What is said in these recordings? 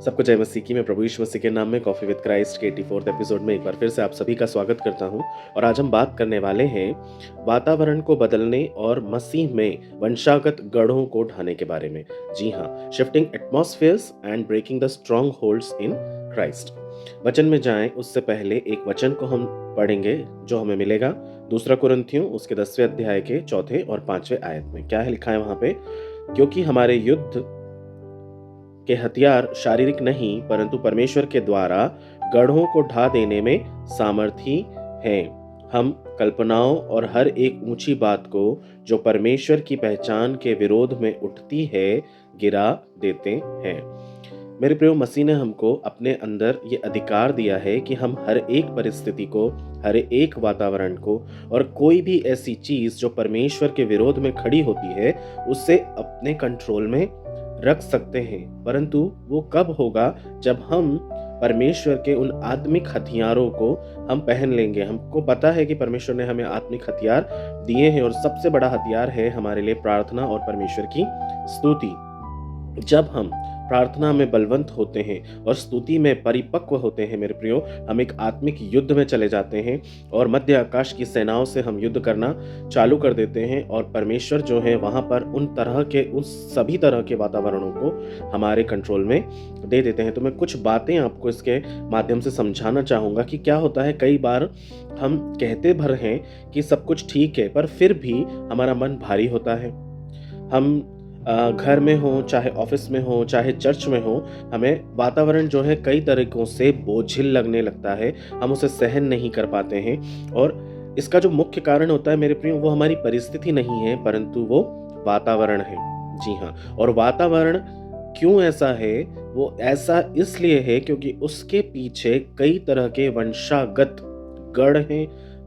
सबको जय मसीह की। मैं प्रभु यीशु मसीह के नाम में कॉफ़ी विद क्राइस्ट के 84th एपिसोड में एक बार फिर से आप सभी का स्वागत करता हूं। और आज हम बात करने वाले हैं वातावरण को बदलने और मसीह में वंशागत गढ़ों को ढाने के बारे में। जी हाँ, shifting atmospheres and breaking the strongholds in Christ. वचन में जाएं उससे पहले एक वचन को हम पढ़ेंगे जो हमें मिलेगा 2 कुरिन्थियों उसके 10वें अध्याय के 4 और 5वें आयत में। क्या है लिखा है वहां पे? क्योंकि हमारे युद्ध के हथियार शारीरिक नहीं परंतु परमेश्वर के द्वारा गढ़ों को ढा देने में सामर्थी हैं। हम कल्पनाओं और हर एक ऊंची बात को जो परमेश्वर की पहचान के विरोध में उठती है गिरा देते हैं। मेरे प्रियो, मसीह ने हमको अपने अंदर ये अधिकार दिया है कि हम हर एक परिस्थिति को, हर एक वातावरण को और कोई भी ऐसी चीज जो परमेश्वर के विरोध में खड़ी होती है उसे अपने कंट्रोल में रख सकते हैं। परंतु वो कब होगा? जब हम परमेश्वर के उन आत्मिक हथियारों को हम पहन लेंगे। हमको पता है कि परमेश्वर ने हमें आत्मिक हथियार दिए हैं और सबसे बड़ा हथियार है हमारे लिए प्रार्थना और परमेश्वर की स्तुति। जब हम प्रार्थना में बलवंत होते हैं और स्तुति में परिपक्व होते हैं मेरे प्रियो, हम एक आत्मिक युद्ध में चले जाते हैं और मध्य आकाश की सेनाओं से हम युद्ध करना चालू कर देते हैं। और परमेश्वर जो है वहां पर उन सभी तरह के वातावरणों को हमारे कंट्रोल में दे देते हैं। तो मैं कुछ बातें आपको इसके माध्यम से समझाना चाहूंगा कि क्या होता है। कई बार हम कहते भर हैं कि सब कुछ ठीक है, पर फिर भी हमारा मन भारी होता है। हम घर में हो, चाहे ऑफिस में हो, चाहे चर्च में हो, हमें वातावरण जो है कई तरीकों से बोझिल लगने लगता है। हम उसे सहन नहीं कर पाते हैं और इसका जो मुख्य कारण होता है मेरे प्रियो, वो हमारी परिस्थिति नहीं है परंतु वो वातावरण है। जी हाँ, और वातावरण क्यों ऐसा है? वो ऐसा इसलिए है क्योंकि उसके पीछे कई तरह के वंशागत गढ़ हैं,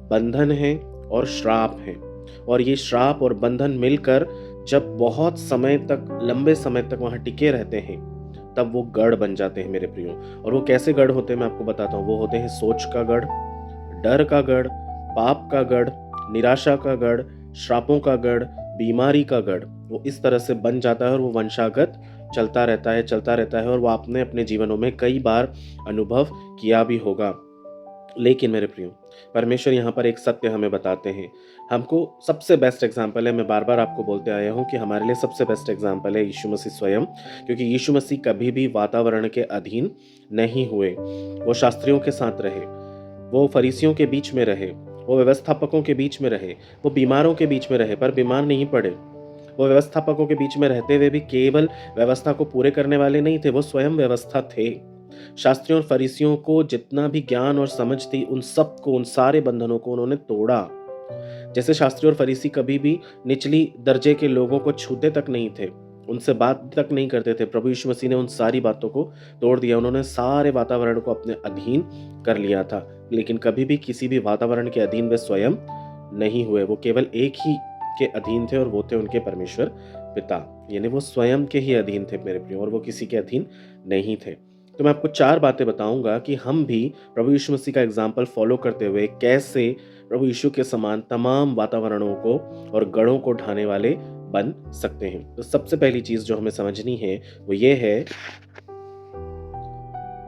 बंधन हैं और श्राप हैं। और ये श्राप और बंधन मिलकर जब बहुत समय तक, लंबे समय तक वहां टिके रहते हैं, तब वो गढ़ बन जाते हैं मेरे प्रियो। और वो कैसे गढ़ होते हैं मैं आपको बताता हूँ। वो होते हैं सोच का गढ़, डर का गढ़, पाप का गढ़, निराशा का गढ़, श्रापों का गढ़, बीमारी का गढ़। वो इस तरह से बन जाता है और वो वंशागत चलता रहता है और वो आपने अपने जीवनों में कई बार अनुभव किया भी होगा। लेकिन मेरे प्रियो, परमेश्वर यहाँ पर एक सत्य हमें बताते हैं। हमको सबसे बेस्ट एग्जाम्पल है, मैं बार बार आपको बोलते आया हूँ कि हमारे लिए सबसे बेस्ट एग्जाम्पल है यीशु मसीह स्वयं। क्योंकि यीशु मसीह कभी भी वातावरण के अधीन नहीं हुए। वो शास्त्रियों के साथ रहे, वो फरीसियों के बीच में रहे, वो व्यवस्थापकों के बीच में रहे, वो बीमारों के बीच में रहे पर बीमार नहीं पड़े। वो व्यवस्थापकों के बीच में रहते हुए भी केवल व्यवस्था को पूरे करने वाले नहीं थे, वो स्वयं व्यवस्था थे। शास्त्रियों और फरीसियों को जितना भी ज्ञान और समझ थी, उन सबको, उन सारे बंधनों को उन्होंने तोड़ा। जैसे शास्त्री और फरीसी कभी भी निचली दर्जे के लोगों को छूते तक नहीं थे, उनसे बात तक नहीं करते थे। प्रभु यीशु मसीह ने उन सारी बातों को तोड़ दिया। उन्होंने सारे वातावरण को अपने अधीन कर लिया था, लेकिन कभी भी किसी भी वातावरण के अधीन वे स्वयं नहीं हुए। वो केवल एक ही के अधीन थे और वो थे उनके परमेश्वर पिता। यानी वो स्वयं के ही अधीन थे मेरे प्रिय, और वो किसी के अधीन नहीं थे। तो मैं आपको 4 बातें बताऊंगा कि हम भी प्रभु यीशु मसीह का एग्जाम्पल फॉलो करते हुए कैसे प्रभु यीशु के समान तमाम वातावरणों को और गढ़ों को ढाने वाले बन सकते हैं। तो सबसे पहली चीज जो हमें समझनी है वो ये है,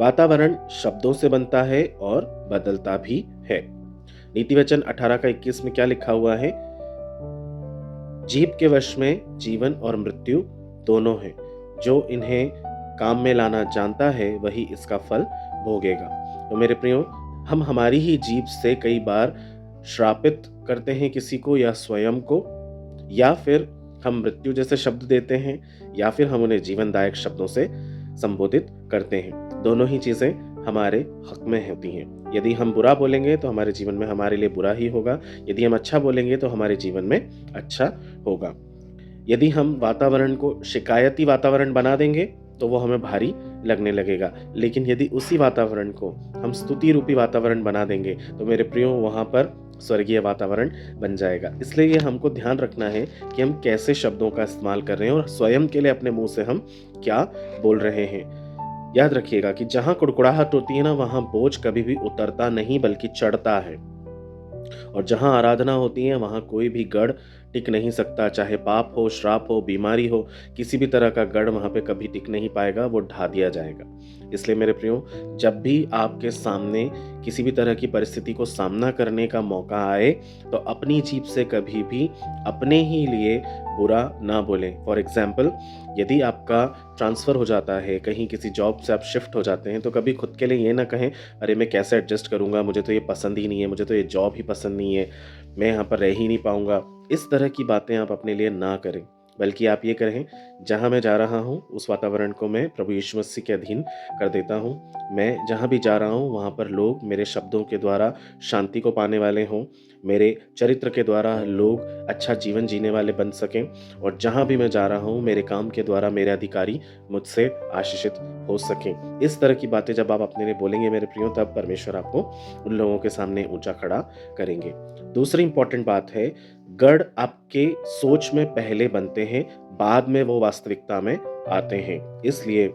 वातावरण शब्दों से बनता है और बदलता भी है। नीति वचन 18:21 में क्या लिखा हुआ है? जीभ के वश में जीवन और मृत्यु दोनों हैं, जो इन्हें काम में लाना जानता है वही इसका फल भोगेगा। तो मेरे प्रियो, हम हमारी ही जीभ से कई बार श्रापित करते हैं किसी को या स्वयं को, या फिर हम मृत्यु जैसे शब्द देते हैं, या फिर हम उन्हें जीवनदायक शब्दों से संबोधित करते हैं। दोनों ही चीजें हमारे हक में होती हैं। यदि हम बुरा बोलेंगे तो हमारे जीवन में हमारे लिए बुरा ही होगा, यदि हम अच्छा बोलेंगे तो हमारे जीवन में अच्छा होगा। यदि हम वातावरण को शिकायती वातावरण बना देंगे तो वो हमें भारी लगने लगेगा, लेकिन यदि उसी वातावरण को हम स्तुति रूपी वातावरण बना देंगे तो मेरे प्रियो, वहां पर स्वर्गीय वातावरण बन जाएगा। इसलिए ये हमको ध्यान रखना है कि हम कैसे शब्दों का इस्तेमाल कर रहे हैं और स्वयं के लिए अपने मुंह से हम क्या बोल रहे हैं। याद रखिएगा कि जहां कुड़कुड़ाहट होती है ना, वहां बोझ कभी भी उतरता नहीं बल्कि चढ़ता है। और जहां आराधना होती है वहां कोई भी गढ़ टिक नहीं सकता, चाहे पाप हो, श्राप हो, बीमारी हो, किसी भी तरह का गढ़ वहाँ पे कभी टिक नहीं पाएगा, वो ढा दिया जाएगा। इसलिए मेरे प्रियो, जब भी आपके सामने किसी भी तरह की परिस्थिति को सामना करने का मौका आए, तो अपनी जीभ से कभी भी अपने ही लिए बुरा ना बोलें। फॉर एग्जाम्पल, यदि आपका ट्रांसफ़र हो जाता है, कहीं किसी जॉब से आप शिफ्ट हो जाते हैं, तो कभी खुद के लिए ये ना कहें, अरे मैं कैसे एडजस्ट करूँगा, मुझे तो ये पसंद ही नहीं है, मुझे तो ये जॉब ही पसंद नहीं है, मैं यहाँ पर रह ही नहीं पाऊँगा। इस तरह की बातें आप अपने लिए ना करें, बल्कि आप ये करें, जहाँ मैं जा रहा हूँ उस वातावरण को मैं प्रभु यीशु मसीह के अधीन कर देता हूँ। मैं जहाँ भी जा रहा हूँ वहाँ पर लोग मेरे शब्दों के द्वारा शांति को पाने वाले हों, मेरे चरित्र के द्वारा लोग अच्छा जीवन जीने वाले बन सकें, और जहाँ भी मैं जा रहा हूँ मेरे काम के द्वारा मेरे अधिकारी मुझसे आशीषित हो सकें। इस तरह की बातें जब आप अपने लिए बोलेंगे मेरे प्रियो, तब परमेश्वर आपको उन लोगों के सामने ऊंचा खड़ा करेंगे। दूसरी इंपॉर्टेंट बात है, गढ़ आपके सोच में पहले बनते हैं, बाद में वो वास्तविकता में आते हैं। इसलिए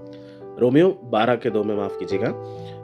रोमियो 12:2 में, माफ कीजिएगा,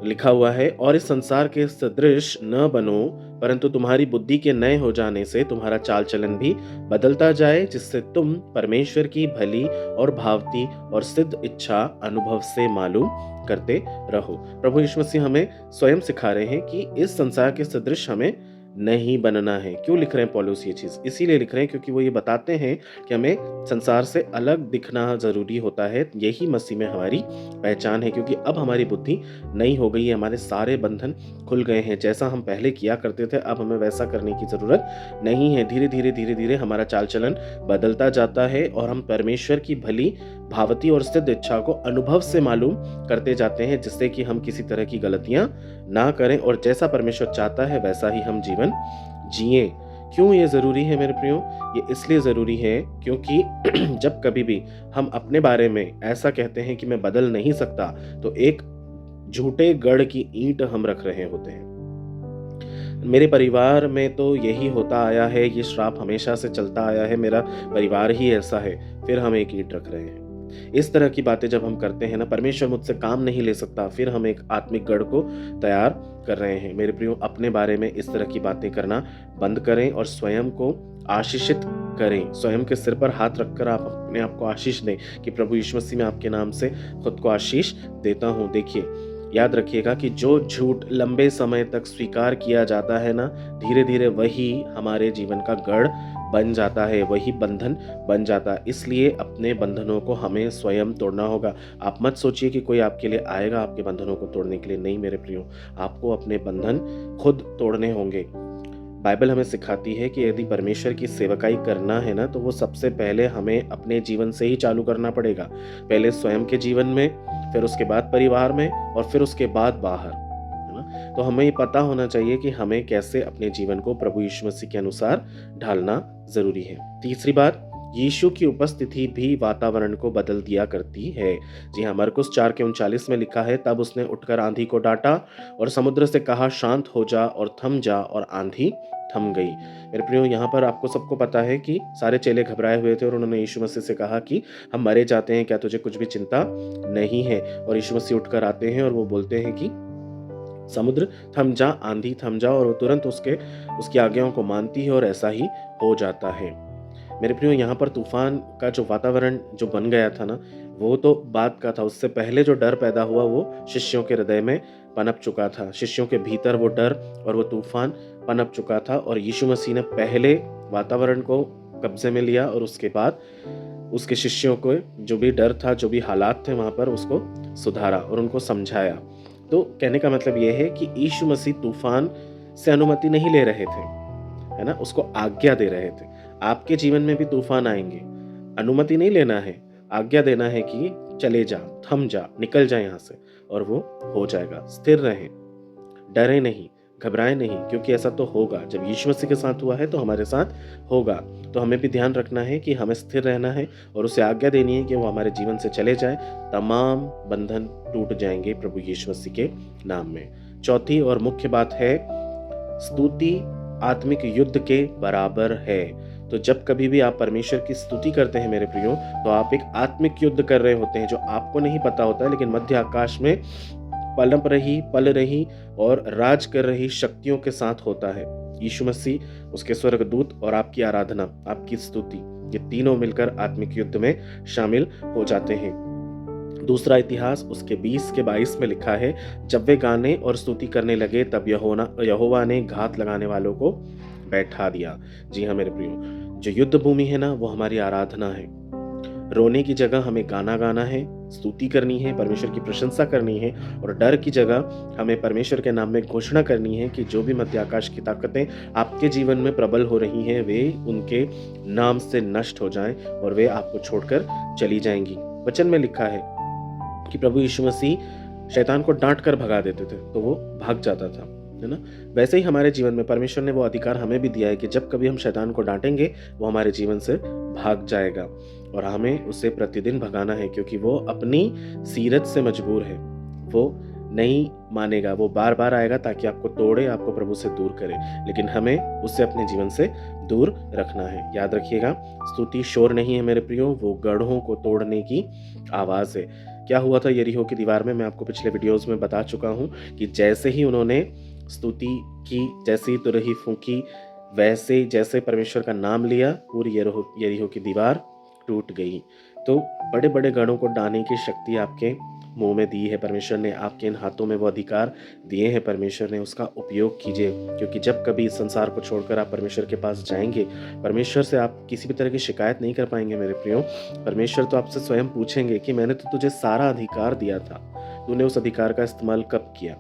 लिखा हुआ है, और इस संसार के सदृश न बनो, परंतु तुम्हारी बुद्धि के नए हो जाने से तुम्हारा चाल चलन भी बदलता जाए, जिससे तुम परमेश्वर की भली और भावती और सिद्ध इच्छा अनुभव से मालूम करते रहो। प्रभु यीशु मसीह हमें स्वयं सिखा रहे हैं कि इस संसार के सदृश हमें नहीं बनना है। क्यों लिख रहे हैं पौलुस ये चीज़? इसीलिए लिख रहे हैं क्योंकि वो ये बताते हैं कि हमें संसार से अलग दिखना ज़रूरी होता है। यही मसीह में हमारी पहचान है, क्योंकि अब हमारी बुद्धि नई हो गई है, हमारे सारे बंधन खुल गए हैं। जैसा हम पहले किया करते थे, अब हमें वैसा करने की ज़रूरत नहीं है। धीरे धीरे हमारा चाल चलन बदलता जाता है और हम परमेश्वर की भली, भावती और सिद्ध इच्छा को अनुभव से मालूम करते जाते हैं, जिससे कि हम किसी तरह की गलतियां ना करें और जैसा परमेश्वर चाहता है वैसा ही हम जीवन जिएं। क्यों ये ज़रूरी है मेरे प्रियो? ये इसलिए ज़रूरी है क्योंकि जब कभी भी हम अपने बारे में ऐसा कहते हैं कि मैं बदल नहीं सकता, तो एक झूठे गढ़ की ईंट हम रख रहे होते हैं। मेरे परिवार में तो यही होता आया है, ये श्राप हमेशा से चलता आया है, मेरा परिवार ही ऐसा है, फिर हम एक ईंट रख रहे हैं। इस तरह की बातें जब हम करते हैं ना, परमेश्वर मुझसे काम नहीं ले सकता, फिर हम एक आत्मिक गढ़ को तैयार कर रहे हैं। मेरे प्रियो, अपने बारे में इस तरह की बातें करना बंद करें और स्वयं को आशीषित करें। स्वयं के सिर पर हाथ रखकर आप अपने आप को आशीष दें कि प्रभु यीशु मसीह, मैं आपके नाम से खुद को आशीष देता हूँ। देखिए, याद रखिएगा कि जो झूठ लंबे समय तक स्वीकार किया जाता है ना, धीरे धीरे वही हमारे जीवन का गढ़ बन जाता है, वही बंधन बन जाता है। इसलिए अपने बंधनों को हमें स्वयं तोड़ना होगा। आप मत सोचिए कि कोई आपके लिए आएगा आपके बंधनों को तोड़ने के लिए। नहीं मेरे प्रियो, आपको अपने बंधन खुद तोड़ने होंगे। बाइबल हमें सिखाती है कि यदि परमेश्वर की सेवकाई करना है ना, तो वो सबसे पहले हमें अपने जीवन से ही चालू करना पड़ेगा। पहले स्वयं के जीवन में, फिर उसके बाद परिवार में, और फिर उसके बाद बाहर, है ना। तो हमें ये पता होना चाहिए कि हमें कैसे अपने जीवन को प्रभु यीशु मसीह के अनुसार ढालना जरूरी है। तीसरी बात, यीशु की उपस्थिति भी वातावरण को बदल दिया करती है। जी हाँ, मरकुस 4:39 में लिखा है, तब उसने उठकर आंधी को डांटा और समुद्र से कहा, शांत हो जा और थम जा, और आंधी थम गई। मेरे प्रियो, यहाँ पर आपको सबको पता है कि सारे चेले घबराए हुए थे और उन्होंने यीशु मसीह से कहा कि हम मरे जाते हैं, क्या तुझे कुछ भी चिंता नहीं है? और यीशु मसीह उठकर आते हैं और वो बोलते हैं कि समुद्र थम जा, आंधी थम जा, और वो तुरंत उसकी आज्ञाओं को मानती है और ऐसा ही हो जाता है। मेरे प्रियो, यहाँ पर तूफान का जो वातावरण जो बन गया था ना, वो तो बात का था। उससे पहले जो डर पैदा हुआ वो शिष्यों के हृदय में पनप चुका था। शिष्यों के भीतर वो डर और वो तूफान पनप चुका था, और यीशु मसीह ने पहले वातावरण को कब्जे में लिया और उसके बाद उसके शिष्यों को जो भी डर था, जो भी हालात थे वहाँ पर, उसको सुधारा और उनको समझाया। तो कहने का मतलब ये है कि यीशु मसीह तूफान से अनुमति नहीं ले रहे थे, है ना, उसको आज्ञा दे रहे थे। आपके जीवन में भी तूफान आएंगे, अनुमति नहीं लेना है, आज्ञा देना है कि चले जा, थम जा, निकल जा यहाँ से, और वो हो जाएगा। स्थिर रहें, डरे नहीं, घबराएं नहीं, क्योंकि ऐसा तो होगा। जब यीशु मसीह के साथ हुआ है तो हमारे साथ होगा। तो हमें भी ध्यान रखना है कि हमें स्थिर रहना है और उसे आज्ञा देनी है कि वो हमारे जीवन से चले जाए। तमाम बंधन टूट जाएंगे प्रभु यीशु मसीह के नाम में। चौथी और मुख्य बात है, स्तुति आत्मिक युद्ध के बराबर है। तो जब कभी भी आप परमेश्वर की स्तुति करते हैं मेरे प्रियो, तो आप एक आत्मिक युद्ध कर रहे होते हैं जो आपको नहीं पता होता है, लेकिन मध्य आकाश में पनप रही, पल रही और राज कर रही शक्तियों के साथ होता है। यीशु मसीह, उसके स्वर्गदूत और आपकी आराधना, आपकी स्तुति, ये तीनों मिलकर आत्मिक युद्ध में शामिल हो जाते हैं। दूसरा इतिहास उसके 20 के 22 में लिखा है, जब वे गाने और स्तुति करने लगे तब यहोवा ने घात लगाने वालों को बैठा दिया। जी हाँ मेरे प्रियो, जो युद्ध भूमि है ना, वो हमारी आराधना है। रोने की जगह हमें गाना गाना है, स्तुति करनी है, परमेश्वर की प्रशंसा करनी है, और डर की जगह हमें परमेश्वर के नाम में घोषणा करनी है कि जो भी मध्य आकाश की ताकतें आपके जीवन में प्रबल हो रही हैं, वे उनके नाम से नष्ट हो जाएं और वे आपको छोड़कर चली जाएंगी। वचन में लिखा है कि प्रभु यीशु मसीह शैतान को डांट कर भगा देते थे तो वो भाग जाता था, है ना। वैसे ही हमारे जीवन में परमेश्वर ने वो अधिकार हमें भी दिया है कि जब कभी हम शैतान को डांटेंगे वो हमारे जीवन से भाग जाएगा, और हमें उसे प्रतिदिन भगाना है, क्योंकि वो अपनी सीरत से मजबूर है। वो नहीं मानेगा, वो बार बार आएगा ताकि आपको तोड़े, आपको प्रभु से दूर करे, लेकिन हमें उससे अपने जीवन से दूर रखना है। याद रखिएगा, स्तुति शोर नहीं है मेरे प्रियो, वो गढ़ों को तोड़ने की आवाज है। क्या हुआ था यरीहो की दीवार में, मैं आपको पिछले वीडियोस में बता चुका हूँ कि जैसे ही उन्होंने स्तुति की, जैसे ही तुरही फूंकी, वैसे जैसे परमेश्वर का नाम लिया, पूरी यरीहो की दीवार टूट गई। तो बड़े बड़े गढ़ों को डालने की शक्ति आपके मुंह में दी है परमेश्वर ने, आपके इन हाथों में वो अधिकार दिए हैं परमेश्वर ने, उसका उपयोग कीजिए। क्योंकि जब कभी इस संसार को छोड़कर आप परमेश्वर के पास जाएंगे, परमेश्वर से आप किसी भी तरह की शिकायत नहीं कर पाएंगे मेरे प्रियो। परमेश्वर तो आपसे स्वयं पूछेंगे कि मैंने तो तुझे सारा अधिकार दिया था, तूने उस अधिकार का इस्तेमाल कब किया?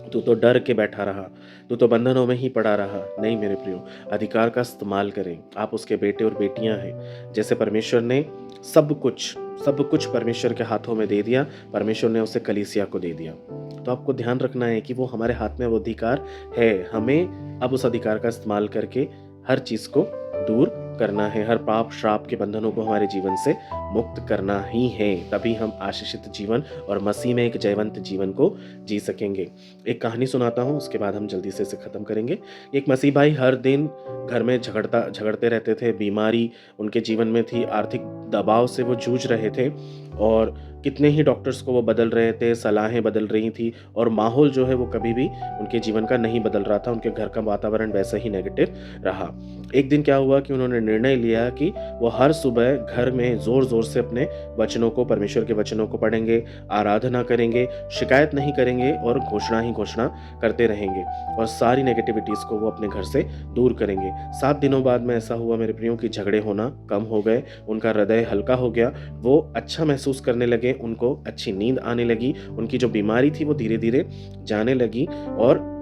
तू तो डर के बैठा रहा, तू तो बंधनों में ही पड़ा रहा। नहीं मेरे प्रियो, अधिकार का इस्तेमाल करें, आप उसके बेटे और बेटियां हैं। जैसे परमेश्वर ने सब कुछ परमेश्वर के हाथों में दे दिया, परमेश्वर ने उसे कलीसिया को दे दिया। तो आपको ध्यान रखना है कि वो हमारे हाथ में वो अधिकार है, हमें अब उस अधिकार का इस्तेमाल करके हर चीज को दूर करना है, हर पाप श्राप के बंधनों को हमारे जीवन से मुक्त करना ही है। तभी हम आशीषित जीवन और मसीह में एक जयवंत जीवन को जी सकेंगे। एक कहानी सुनाता हूँ, उसके बाद हम जल्दी से इसे खत्म करेंगे। एक मसीह भाई हर दिन घर में झगड़ते रहते थे, बीमारी उनके जीवन में थी, आर्थिक दबाव से वो जूझ रहे थे, और कितने ही डॉक्टर्स को वो बदल रहे थे, सलाहें बदल रही थी, और माहौल जो है वो कभी भी उनके जीवन का नहीं बदल रहा था, उनके घर का वातावरण वैसा ही नेगेटिव रहा। एक दिन क्या हुआ कि उन्होंने निर्णय लिया कि वो हर सुबह घर में जोर जोर से अपने वचनों को, परमेश्वर के वचनों को पढ़ेंगे, आराधना करेंगे, शिकायत नहीं करेंगे और घोषणा ही घोषणा करते रहेंगे, और सारी नेगेटिविटीज को वो अपने घर से दूर करेंगे। 7 दिनों बाद में ऐसा हुआ मेरे प्रियो कि झगड़े होना कम हो गए, उनका हृदय हल्का हो गया, वो अच्छा महसूस करने लगे, उनको अच्छी नींद आने लगी, उनकी जो बीमारी थी वो धीरे धीरे जाने लगी, और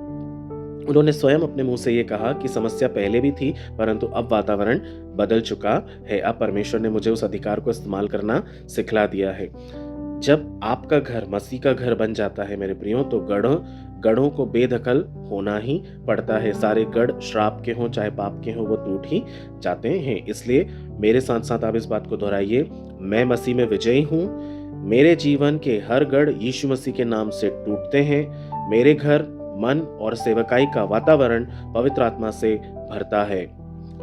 उन्होंने स्वयं अपने मुंह से ये कहा कि समस्या पहले भी थी, परंतु अब वातावरण बदल चुका है, अब परमेश्वर ने मुझे उस अधिकार को इस्तेमाल करना सिखला दिया है। जब आपका घर मसीह का घर बन जाता है मेरे प्रियो, तो गढ़ों को बेदखल होना ही पड़ता है। सारे गढ़ श्राप के हों चाहे पाप के हों, वो टूट ही जाते हैं। इसलिए मेरे साथ साथ आप इस बात को दोहराइए, मैं मसीह में विजयी हूँ, मेरे जीवन के हर गढ़ यीशु मसीह के नाम से टूटते हैं, मेरे घर, मन और सेवकाई का वातावरण पवित्र आत्मा से भरता है।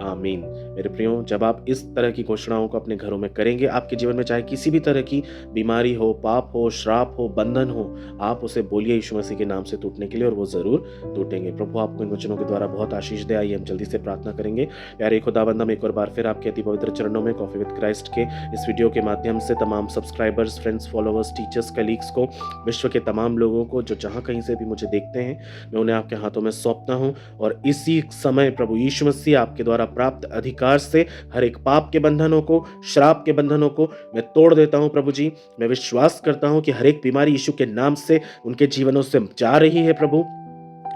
आमीन। मेरे प्रियो, जब आप इस तरह की घोषणाओं को अपने घरों में करेंगे, आपके जीवन में चाहे किसी भी तरह की बीमारी हो, पाप हो, श्राप हो, बंधन हो, आप उसे बोलिए यीशु मसीह के नाम से टूटने के लिए, और वो जरूर टूटेंगे। प्रभु आपको इन वचनों के द्वारा बहुत आशीष दे। आइए हम जल्दी से प्रार्थना करेंगे। प्यारे खुदाबंद, हम एक और बार फिर आपके अति पवित्र चरणों में कॉफी विद क्राइस्ट के इस वीडियो के माध्यम से तमाम subscribers, friends, followers, teachers, colleagues को, विश्व के तमाम लोगों को जो जहाँ कहीं से भी मुझे देखते हैं, मैं उन्हें आपके हाथों में सौंपता हूँ। और इसी समय प्रभु यीशु मसीह आपके द्वारा प्राप्त अधिकार से हर एक पाप के बंधनों को, श्राप के बंधनों को मैं तोड़ देता हूं। प्रभु जी, मैं विश्वास करता हूं कि हर एक बीमारी यीशु के नाम से उनके जीवनों से जा रही है। प्रभु,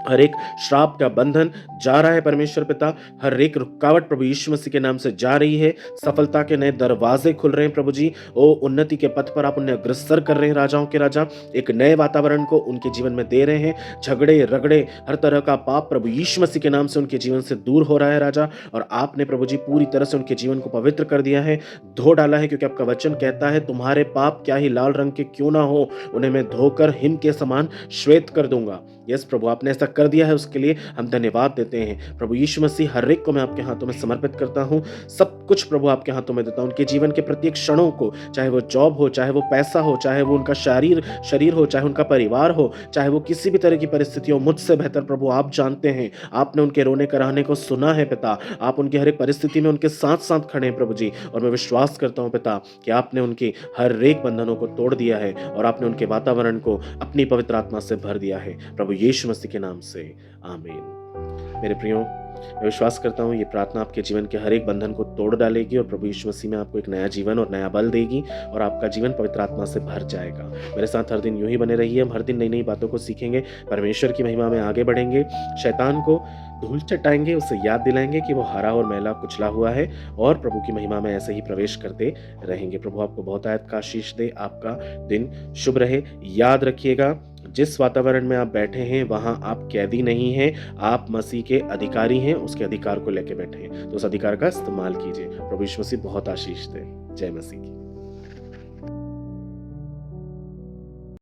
हर एक श्राप का बंधन जा रहा है परमेश्वर पिता, हर एक रुकावट प्रभु यीशु मसीह के नाम से जा रही है। सफलता के नए दरवाजे खुल रहे हैं प्रभु जी। ओ उन्नति के पथ पर आप उन्हें अग्रसर कर रहे हैं। राजाओं के राजा एक नए वातावरण को उनके जीवन में दे रहे हैं। झगड़े रगड़े, हर तरह का पाप प्रभु यीशु मसीह के नाम से उनके जीवन से दूर हो रहा है राजा। और आपने प्रभु जी पूरी तरह से उनके जीवन को पवित्र कर दिया है, धो डाला है, क्योंकि आपका वचन कहता है तुम्हारे पाप क्या ही लाल रंग के क्यों ना हो, उन्हें मैं धोकर हिम के समान श्वेत कर दूंगा। यस प्रभु, आपने ऐसा कर दिया है, उसके लिए हम धन्यवाद देते हैं। प्रभु यीशु मसीह, हर एक को मैं आपके हाथों में समर्पित करता हूँ। सब कुछ प्रभु आपके हाथों में देता हूँ। उनके जीवन के प्रत्येक क्षणों को, चाहे वो जॉब हो, चाहे वो पैसा हो, चाहे वो उनका शरीर हो, चाहे उनका परिवार हो, चाहे वो किसी भी तरह की परिस्थिति हो, मुझसे बेहतर प्रभु आप जानते हैं। आपने उनके रोने कराहने को सुना है पिता। आप उनकी हर एक परिस्थिति में उनके साथ-साथ खड़े हैं प्रभु जी, और मैं विश्वास करता हूँ पिता कि आपने उनके हर एक बंधनों को तोड़ दिया है और आपने उनके वातावरण को अपनी पवित्र आत्मा से भर दिया है। प्रभु यीशु मसीह के नाम से आमीन। मेरे प्रियो, मैं विश्वास करता हूँ ये प्रार्थना आपके जीवन के हर एक बंधन को तोड़ डालेगी और प्रभु यीशु मसीह में आपको एक नया जीवन और नया बल देगी और आपका जीवन पवित्र आत्मा से भर जाएगा। मेरे साथ हर दिन यूं ही बने रहिए। हम हर दिन नई नई बातों को सीखेंगे, परमेश्वर की महिमा में आगे बढ़ेंगे, शैतान को धूल चटाएंगे, उसे याद दिलाएंगे कि वो हरा और मैला कुचला हुआ है और प्रभु की महिमा में ऐसे ही प्रवेश करते रहेंगे। प्रभु आपको बहुत आयत का आशीष दे। आपका दिन शुभ रहे। याद रखिएगा, जिस वातावरण में आप बैठे हैं वहां आप कैदी नहीं हैं, आप मसीह के अधिकारी हैं। उसके अधिकार को लेकर बैठे हैं, तो उस अधिकार का इस्तेमाल कीजिए। प्रभु यीशु मसीह बहुत आशीष दे। जय मसीह की।